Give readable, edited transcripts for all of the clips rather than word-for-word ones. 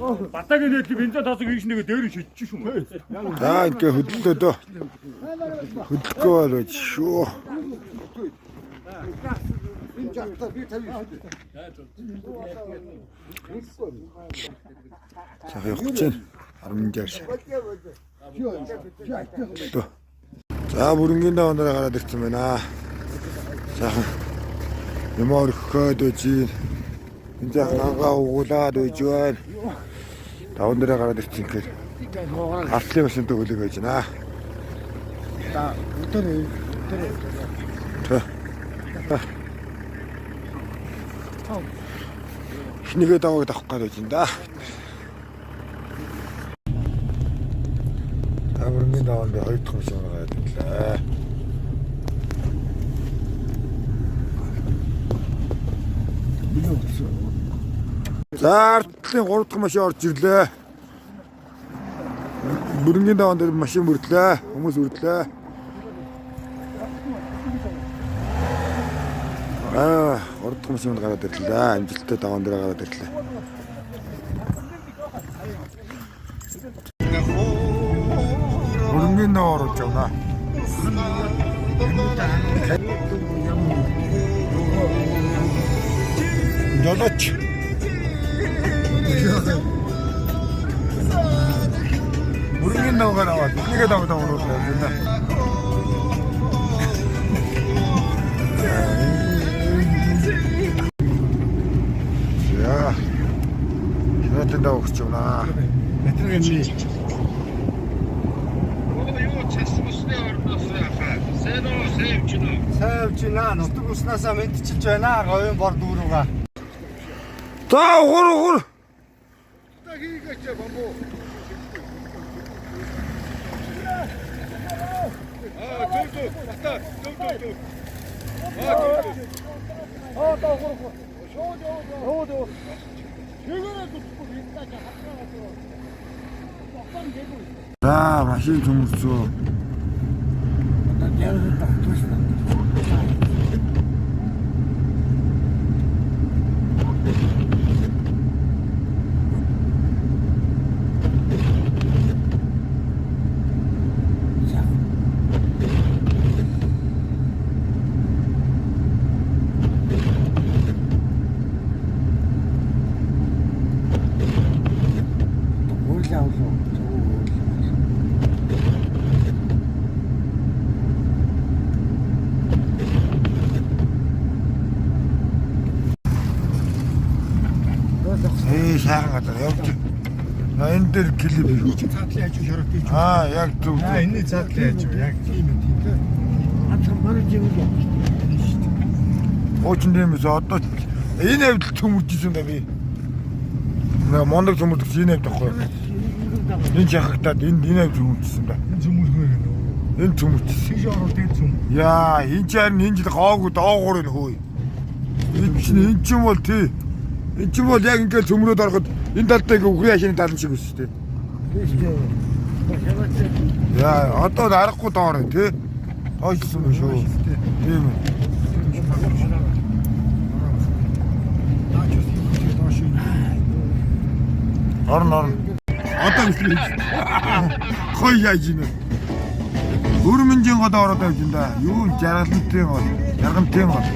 Батагийн нээлт бензин тасаг хийх нэгэ дээр нь шидчих шүү. За ингээ хөдлөлөө дөө. Хөдлөхгүй болооч шүү. За явах чинь 16. За бүрэнгийн давандараа гараад ирсэн байна. Сайхан юм өрхөөд үжи. Энэ жаахан ангаа угуулаад үж байна. Давандараа гараад ирсэн гэхээр артлын машинтай хөлөг байж байна. За өдөр Хинэгээ даваг давах гэж байна да. Бүрэнгийн даванд 2 дахь машин гараад ирлээ. За артлын 3 дахь машин орж ирлээ. Бүрэнгийн даванд машин мөрдлөө, хүмүүс үрдлээ. 3 дахь машин гараад ирлээ. Амжилттай даван дээр гараад ирлээ. Бүрэнгийн даваар орж явна. Жолооч. Бүрэнгийн даваар аваад нэгэ даваа оруулаад байна. Яа. Хөөтөнд өгч явна. Метрэгний Сэвчнаа нутаг уснасаа мэдчилж байна. Говийн бор дүүрүүга. За ухур. Та хийгээч бамбуу. Төв. Бата. Төв. Та ухур. Шоо. Чигээрээ дутхгүй хитаж хатгаа. За машин төмөрцөө. Яагаад тавтуулсан? Сайхан гадаа явж. Энэ дээр клип юу? Цаатлын ажил шорот гэж. Яг зөв. Энэ цаатлын ажил яг тийм үү. Атсан манай жимэг явж шүү. Уучин дэмээс одоо энэ хавьд төмөржсэн да би. Мондог төмөрдөж энэ хавьд тахгүй. Энэ жахагтаад энэ хавьд төмөржсэн да. Энэ төмөрхөө гэнэ. Энэ төмөржсэн. Тийш ороод тийм зүм. Яа, энэ чинь энэ жил гоогүй доогуур нь хөөе. Энэ чинь бол тий. Энэ чинь бол яг ингээд төмрөөд ороход энэ талдаа ингээ үхрийн хашааны тал шиг өс тээ. Яа, одоо аргагүй доор нь тий. Тоошсон юм шүү. Тийм үү. Орн. Одоо ихлээ. Хой яаж юм бэ? Өрмөнжин гол ороод явж энэ да. Юу жаргалтай гол. Жаргалтай гол.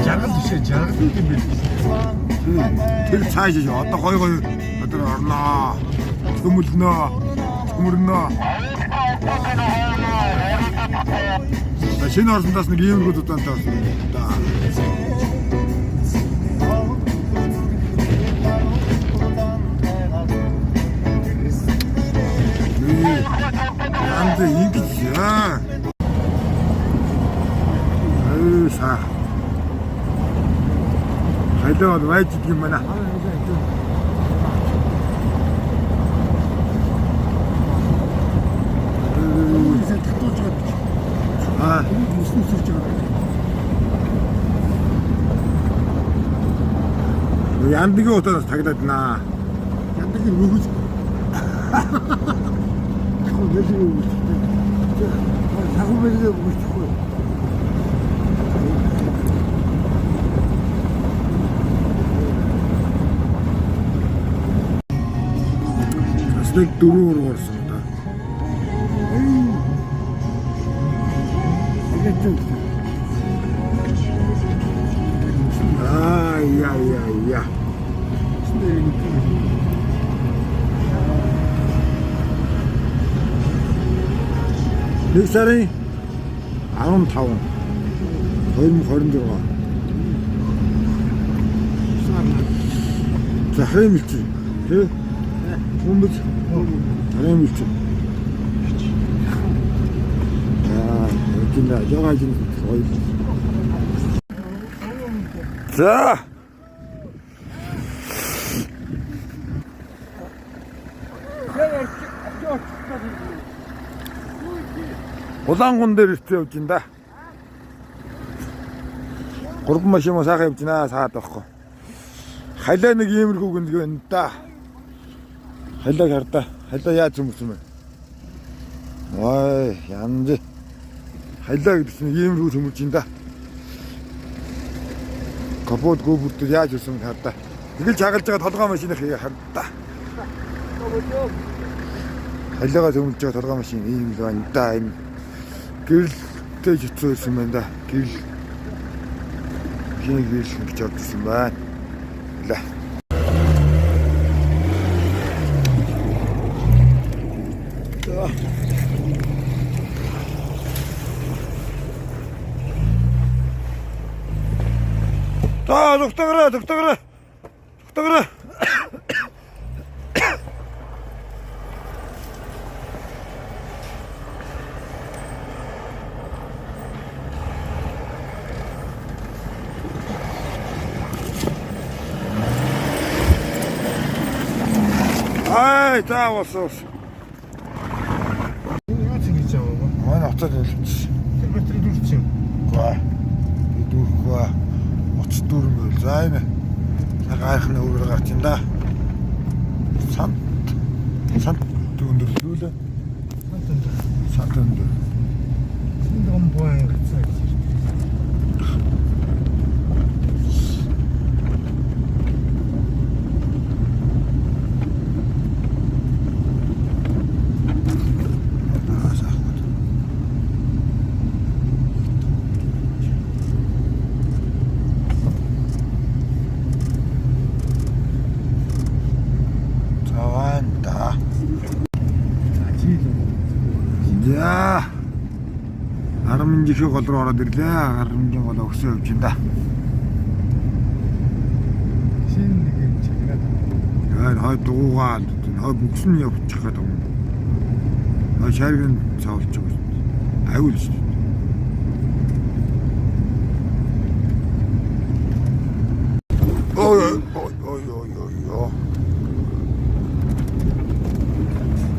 Жаргал юм бэ? Тэр цааш одоо гой одоо орноо. Төмөрнөө. Шинэ орсондоос нэг юм гоо дутаантай болсон. Янда ингэж яа. Са. Хайлаа байж идэх юм байна. Яндагийн утаас таглаад наа. Яндагийн нүгэл. Сагубэлээ бүчихгүй. Нэг 4 орсон да. Яа. Нэг сарын 15 2026. Захрын мэлчээ. Тэ? Хүмүүс харин мэлчээ. Яа, яагаад юм гоё. За. Улаангун дээр ирсэн явж ин да. 3 машин муу сайхан явж байна саад байхгүй. Халаа нэг иймэрхүү гүнзгий байна да. Халааг хардаа. Халаа яаж хүмүүс юм бэ? Ой, янз. Халаа гэсэн иймэрхүү төмөрж ин да. Капот гүбүрт яаж ирсэн хардаа. Тэгэл чагалж байгаа толгой машиныг хардаа. Халаагаа төмөрж байгаа толгой машин ийм л байна да. Энэ гэрэлтэй жицсэн байна да. Гэрэл хин гэрэл гэж бодсон байна. Ла. За, доктор. Ай, таавас. Юу гэж байгаа вэ? Манай хатад хэлчихсэн. Тэр батарей дүрчих. Гоо. Дүүрхөө. Оц дүүрмэл. За энэ. Гайхны өөрөөр гарч ин да. Сан дүүндэрлүүлээ. Сан дүүндэр. Энд гомбоон гэсэн. За. Арамын жихээ гол руу ороод ирлээ. Арамын гол өгсөө явж байна да. Шинэ нэг юм чагаад. Яа, хой дуугаад, хой бүгсэн явчих гэдэг юм. Хой шаргын цаавалж байгаа. Аюул шүү. Ой.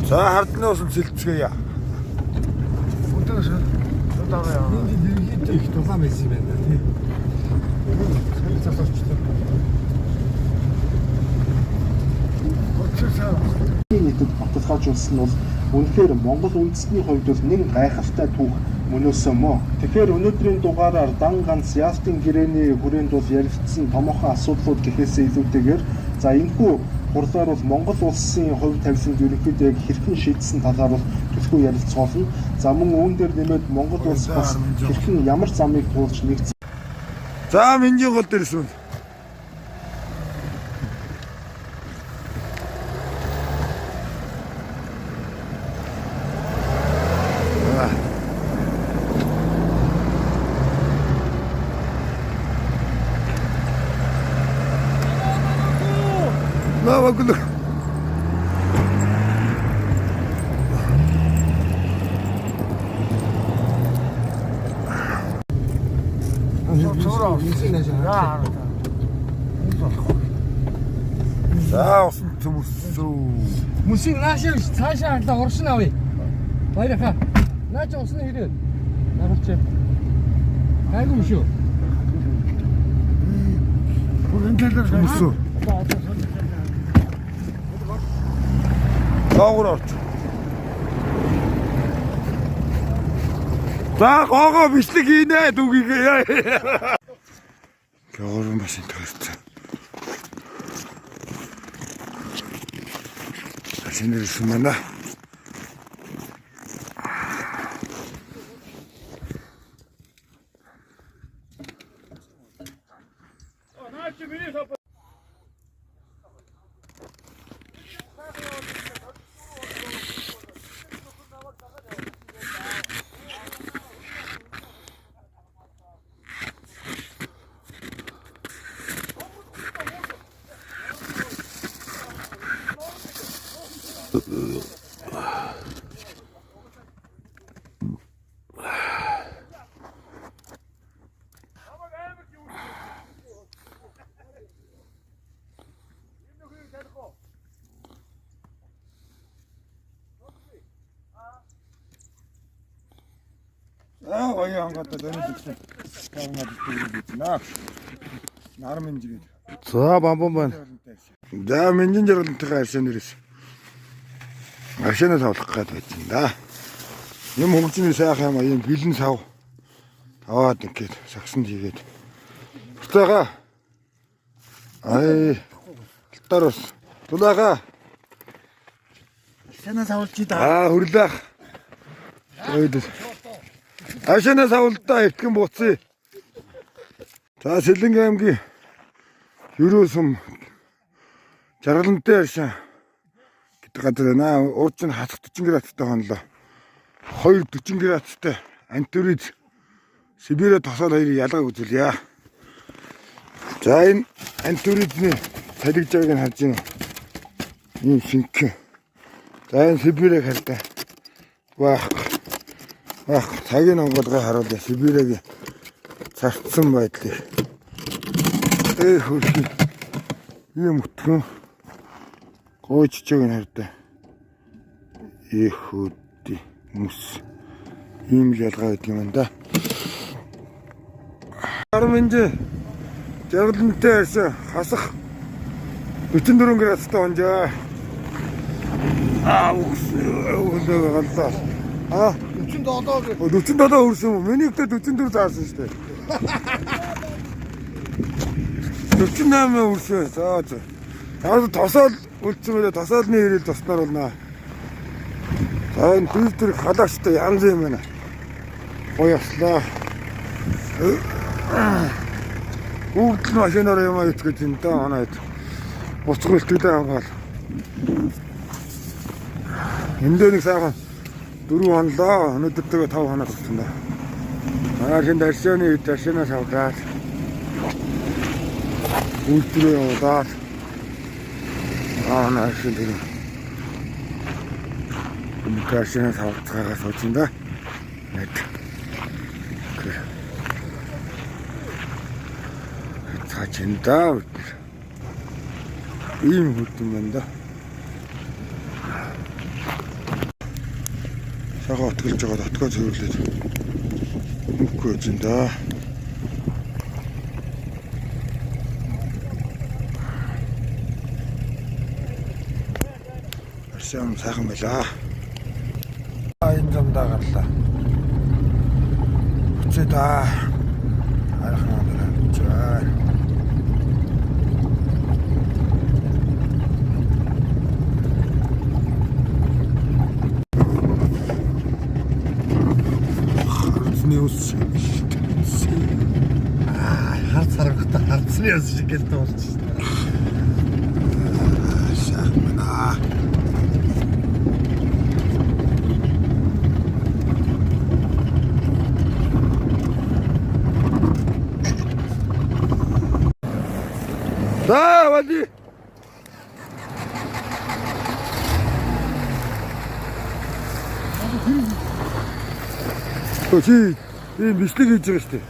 За хардны усан цэлцгээе. Энд их тухайн байсан юм байна тий. Залуучтай. Нийтэд баталгаажуулсан бол үнэхээр Монгол үндэстний хувьд бол нэг гайхалтай түүх мөнөөсөн мө. Тэгэхээр өнөөдрийн дугаараар дан ганц яалтын гэрээний хүрээнд бол яригдсан томоохон асуудлууд гэхээсээ илүүтэйгээр за энэхүү хурлаар бол Монгол улсын хувь тавиланд ерөнхийдөө яг хэрхэн шийдсэн талаар бол төлхөө ярилцгаална. За мөн үүн дээр нэмээд Монгол улс бас хэрхэн ямар замыг туулж нэгдсэн. За минжин гол дээрсэн. Навагулу. За усан төмөрсөө. Мөсийг наашаа цаашаа харлаа уршин авъя. Баярхаа. Наач усны хэрэг. Нагарч. Айгуу шүү. Бүрэн талаар төмөрсөө. Доогор орч. За гоо бичлэг хийнэ дүүгээ. Гоор машин тавьсан. 신을 만나. 아, 와이 안 갔다 너는 듣고 가운데 나름 인지게. За бамбан. За менжин жиргэнтэй аршин нэрс. Аршинаа савлах гээд байсан да. Юм хөгжмийн сайхан юм бэлэн сав аваад ингээд сагсанд хийгээд. Бутаага. Ай. Талтарус. Тулаага. Аршинаа савлж да. Аа хөрлөөх. Ойд. Аршинаа савлтаа итгэн бууцъя. За Сэлэнг аймгийн Юрөөсөм жаргалантай аршин гэдэг газар байна. Урд нь хасах 40 градустай хонлоо. 2 40 градустай антурид Сибирэ тосоод хоёрыг ялгааг үзүүлье. За энэ антуридны талигж байгааг нь харж байна. Ийм шинхэн. За энэ Сибирэг хартай. Вах цагийн онгоолгыг харуулъя. Сибирэгийн царцсан байдлыг. Хөрхи. Ийм өтгөн гойччог нь хартай. Хөөди мус. Ийм ялгаа гэдэг юм да. Армэнж жаргалантай аршин хасах 44 градустай онжаа. Өөдөө галдаа. 47 хүрсэн юм. Миний ихтэй 44 заасан шүү дээ. 48 хүрсэн. За. Яг тосоол үлдсэн мөлий тосоолны хэрэл тосноор болно. За энэ фильтр халаачтай янз юм байна. Гоёслаа. Бүгд нь машинаар юм итгэж энэ даа оноод. Буцах үлдээ аваад. Энд дээр нэг сайхан 4 хонлоо. Өнөөдөртөө 5 хоног болсон да. Маршин даршны үед даршнаас аваад үлдрээ яваад наашин дээр даршнаас авцгаагаа суусан да. Нэг. Цаач энэ даа. Ийм хөтөн байна да. Сага отголж байгаа отгоо цэвэрлээд үгүй юм да. Аршин сайхан байлаа. Энэ замдаа гарлаа. Хүчээ да. Харахна даа. News. Хард саргахта хардсны яс шиг гэлтэй болчихсон. Шахмана. Да, води. Чи ийм бичлэг хийж байгаа шүү дээ.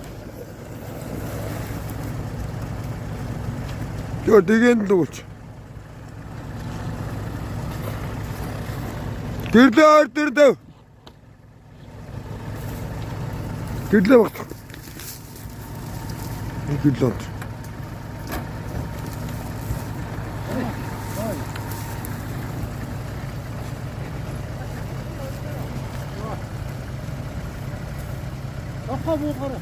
Йоо дэгэнд л өгч. Тэрлээ. Тэрлээ багт. Тэрлээ. 뭐 가라.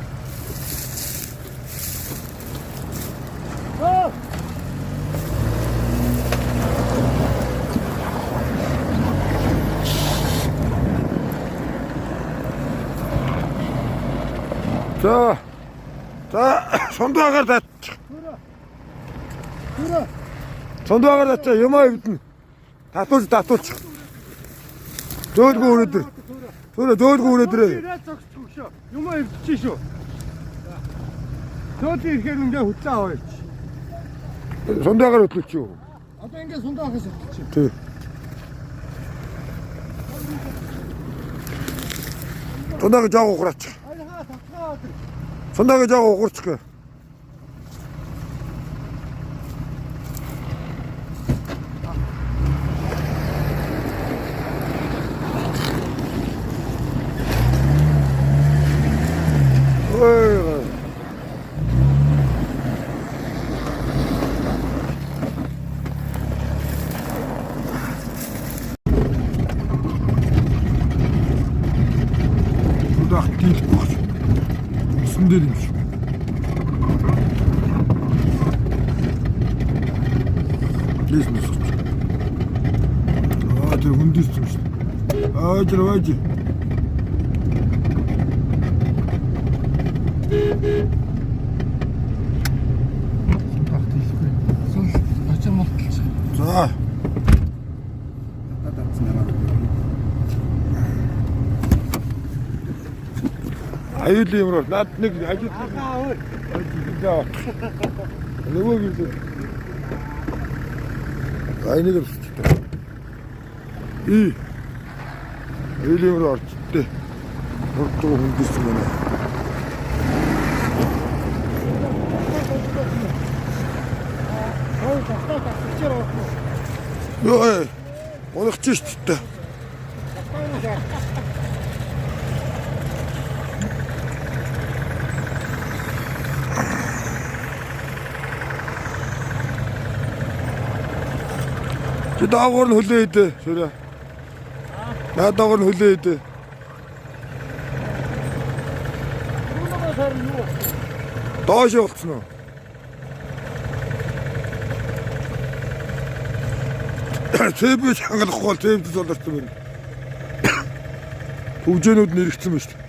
Сондоогаар татчих. Сондоогаар татчих юмаа өвдөн. Татуулчих. Дөөлгөө өнөдөр. Дөөлгөө өнөдөр. Юмаа өвдөж шүү. Төөд ирэхээр ингээ хөтлөө аваач. Сондоогаар хөтлөч юу? Одоо ингээд сундаагаас өгчих. Тий. Сондааг жаа ухраачих. Айхаа татгаа. Сондааг жаа ухарчих. Ой. Дийлэх багш. Усан дээр юм шиг. Лиснес. Тэр хүндээс юм шиг. Аач. Бах тийхгүй. Сон очир молтолч. За. Аюул юм руу над нэг ажил яа. Нөгөө юм. Айныг өсчтэй. Аюул юм руу орчтой. Хурдуу хүндээс юм байна. Йоо. Олохч штэ. Даавар нь хөлөө идэ. Шүрэ. Даавар нь хөлөө идэ. Доош явуулсан уу? Тэбэж хангалахгүй бол тэбж болорсон байна. Хөгжөөнүүд нэрэгдсэн байна шүү дээ.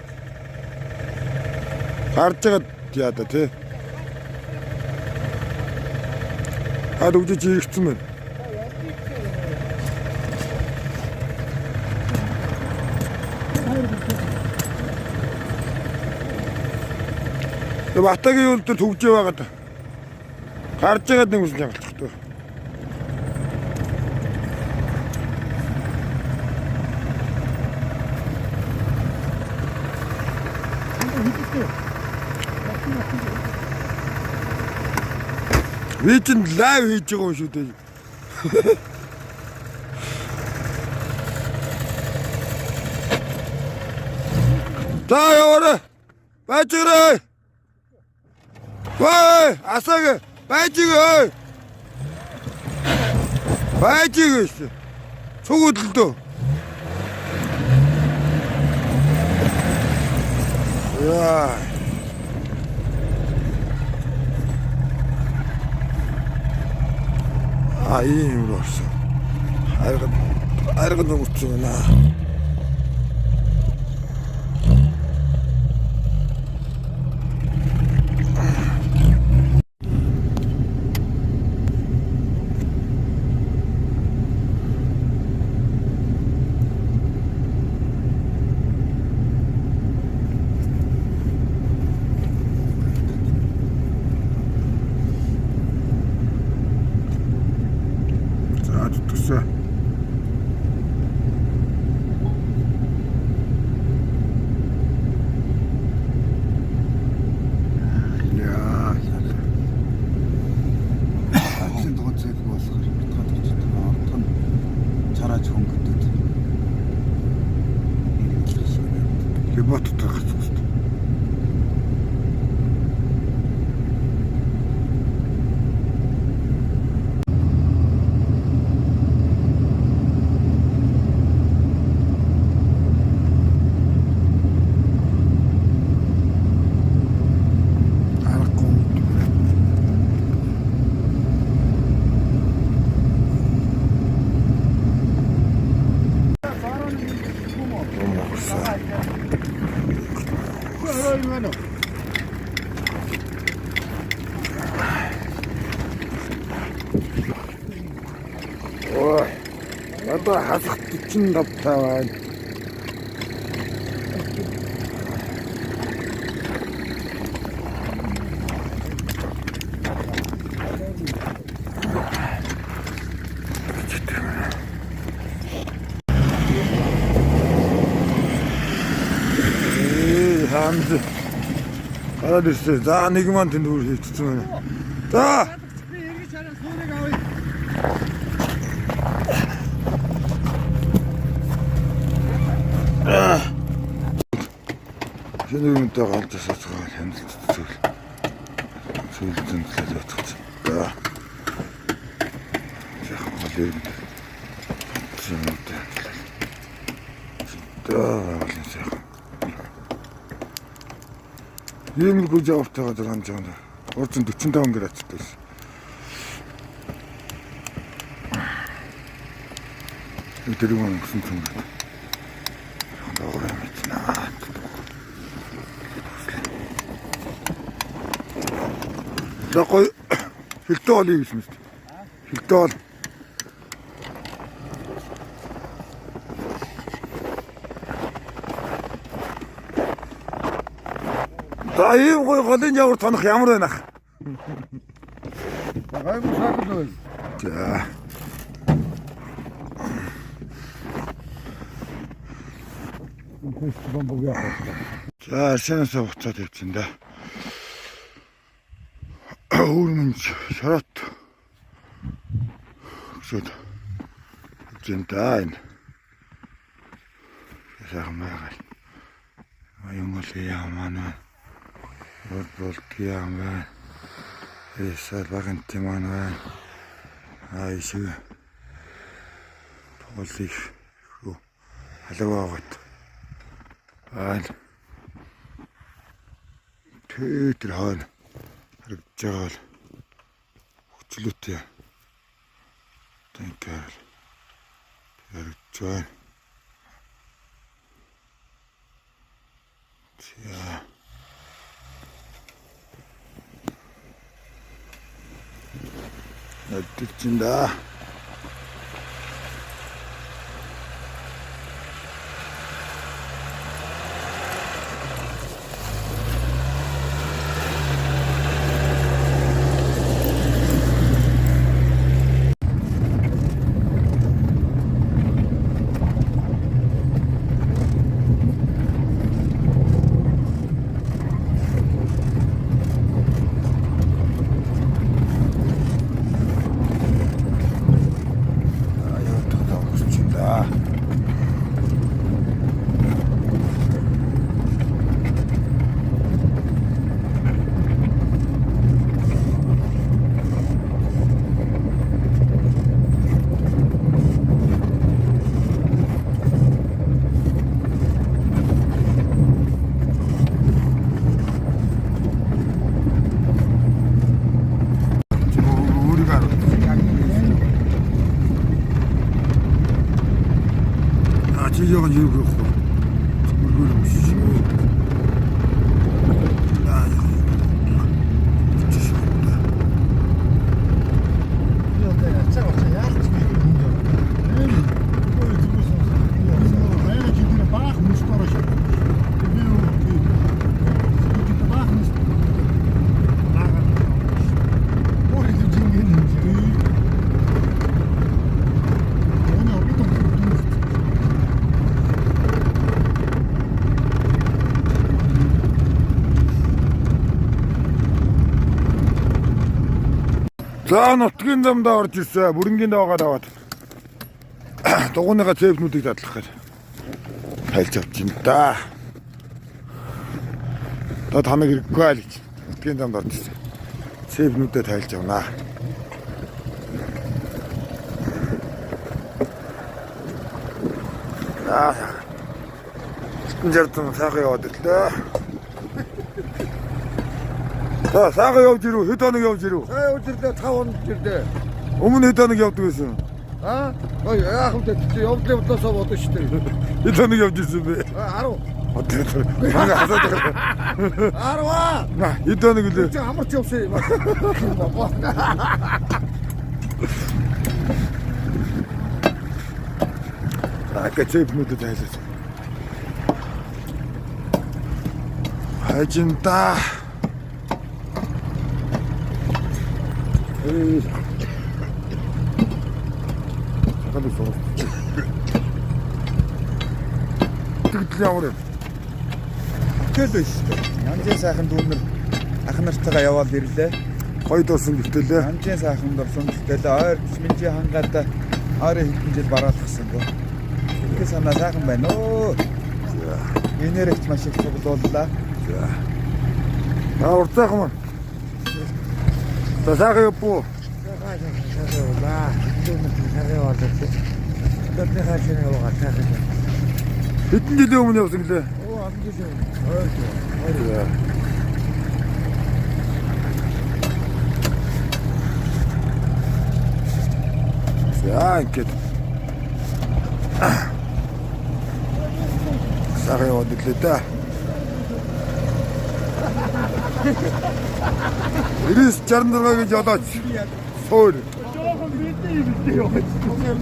Харж байгаа яа да тий. Хөгжөж нэрэгдсэн байна. Батагийн юул дээр төгжөө байгаад гарч байгаа нэг үсэн janгалчих тоо. Вичэн лайв хийж байгаа юм шүү дээ. За яваарай. Бачираа. Ой, асаага байжиг. Байжиг шүү. Цугудлдөө. Яа. Ийм руусан. Аргад нүцгэн наа. Ботод гарах зүгт. Ой. Одоо хасах 45 байна. Хамз. Гараад ирсэн. За нэг маань тэнд үр хийчихсэн байна. За. Би эргэж хараа сууныг авъя. Шинэ юмтай галж асууцгаа хяналттай зүйл. Зүйл зэмлэл явуулчих. За. Яг голыг. Зэмлэлтэй. За, сайхан. Ийм гүж авахтайгаа зурсан жаа. Орчин 45 градустай байсан. Тэр юм гэсэн юм. Дагавар мэднэ. Дагой хилтэй олё гэсэн мэт. Хилтэй ол. За ийм гой голын явар тонох ямар байна ах? Гайгүй сахал байна. За. За, сэнэсээ буцаад явчихсан да. Өөрмөн шарат. Шот. Жинтайн. Сайхан байгаа. Аюул яамаа. Бол киамаа. Эсэл багын тиманаа. Айшиг. Толих. Халаваагат. Айн. Тэр хаан харагдж байгаа л хүчлээтэй. Тэнкэр. Харагдж байна. За. Надчихинда. 지저가 이렇게 없고 이거를 무시시고 За нутгийн замдаа орж ирсэн. Бүрэнгийн даваагаад аваад. Дугууныхаа цэвнүүдийг дадлах гэж тайлж авчихин да. Тод хамаг хэрэггүй л гэж. Нутгийн замд орж ирсэн. Цэвнүүдэд тайлж авнаа. Жартан сайхан яваад ирлээ. За сайхан явж ирв. Хэд хоног явж ирв? Сайн явж ирлээ 5 хоног ирлээ. Өмнө хэд хоног явдаг байсан? Яах вэ? Явдлын бодлосоо бодсон шүү дээ. Хэд хоног явж ирсэн бэ? 10. Манай хасаад байгаа. 10. Хэд хоног үлээ? Чи амарч явсан юм. Яка цэпнүүдэд хайлаад. Хажинта. Гадусоо. Тэгтэл ямар юм? Тэгэл байж шүү дээ. Янзын сайхан дүүнэр ах нартайгаа яваад ирлээ. Гоё дурсан гэвтэлээ. Янзын сайхан дурсан гэтэл ойр минжи хангаад ойрын хэдэн жил бараалгасан гоо. Ингээ санаа сайхан байна оо. Энерэгч маш их цуглууллаа. Уртаах юм. Засаагаа юу? Хэдэн жилийн өмнө явсан гэлээ? Оо, олон жилийн өмнө. За ингээд. Сарай яваад ирлээ да. Ирээс 66 гэж ядаач. Суур. Жоохон мэдээ яваад.